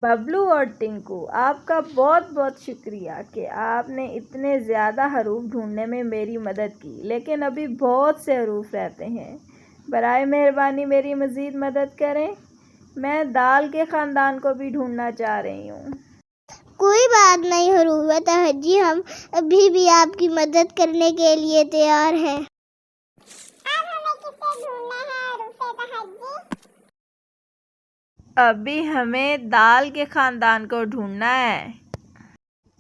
बबलू और टिंकू, आपका बहुत बहुत शुक्रिया कि आपने इतने ज़्यादा हरूफ ढूंढने में मेरी मदद की, लेकिन अभी बहुत से हरूफ रहते हैं। बराए मेहरबानी मेरी मज़ीद मदद करें। मैं दाल के ख़ानदान को भी ढूंढना चाह रही हूँ। कोई बात नहीं हरूफ तहज्जी, हम अभी भी आपकी मदद करने के लिए तैयार हैं। अब हमें किसे ढूंढना है हरूफ तहज्जी? अभी हमें दाल के ख़ानदान को ढूंढना है।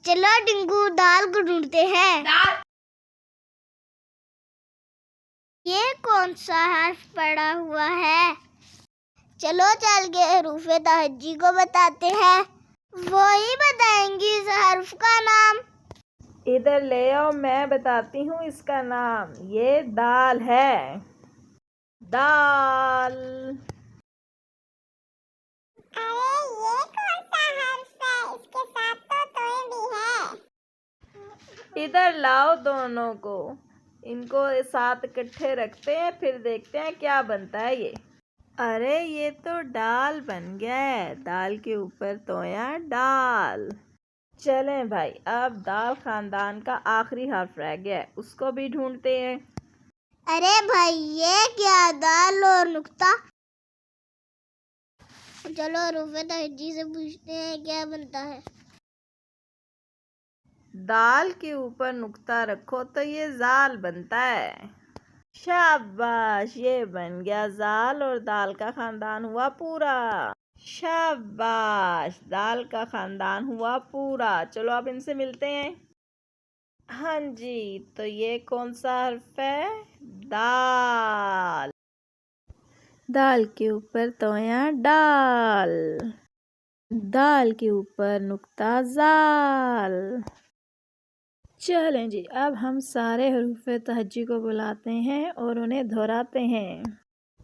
चलो टिंकू, दाल को ढूंढते हैं। ये कौन सा हर्फ पड़ा हुआ है? चलो चल के हरूफ तहज्जी को बताते हैं, वो ही बताएंगी इस हर्फ का नाम। इधर ले आओ, मैं बताती हूँ इसका नाम। ये दाल है। दाल। अरे ये कौन सा हर्फ है? इसके साथ तो तोय भी है। इधर लाओ दोनों को, इनको साथ इकट्ठे रखते हैं, फिर देखते हैं क्या बनता है ये। अरे ये तो दाल बन गया है। दाल के ऊपर तोया डाल। चलें भाई, अब दाल खानदान का आखिरी हर्फ रह गया है, उसको भी ढूंढते हैं। अरे भाई ये क्या, दाल और नुक्ता? चलो हरूफ तहज्जी से पूछते हैं क्या बनता है। दाल के ऊपर नुक्ता रखो तो ये जाल बनता है। शाबाश, ये बन गया जाल और दाल का खानदान हुआ पूरा। शाबाश, दाल का खानदान हुआ पूरा। चलो अब इनसे मिलते हैं। हाँ जी, तो ये कौन सा हर्फ है? दाल। दाल के ऊपर तोया डाल। दाल के ऊपर नुक्ता जाल। चलें जी, अब हम सारे हरूफ तहज्जी को बुलाते हैं और उन्हें दोहराते हैं।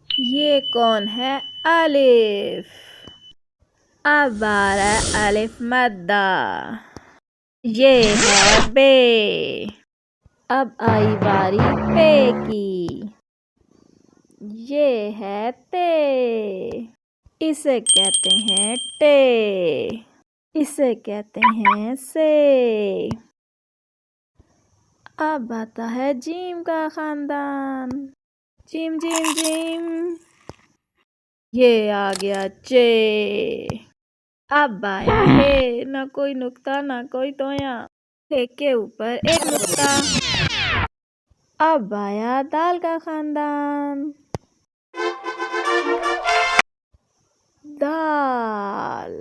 ये कौन है? अलिफ। अब आ रहा है अलिफ मद्दा। ये है बे। अब आई बारी पे की। ये है ते। इसे कहते हैं टे। इसे कहते हैं से। अब आता है जीम का खानदान। Gym gym gym. ये आ गया चे। अब आया हे, ना कोई नुक्ता ना कोई तोया। एक के ऊपर एक नुक्ता। अब आया दाल का खानदान। दाल।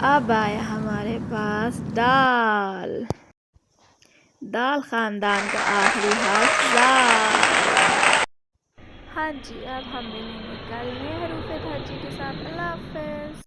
अब आया हमारे पास दाल। दाल खानदान का आखिरी हर्फ दाल। हाँ जी, अब हम मिलेंगे कल नए हरूफ तहज्जी के साथ। अल्लाह हाफ़िज़।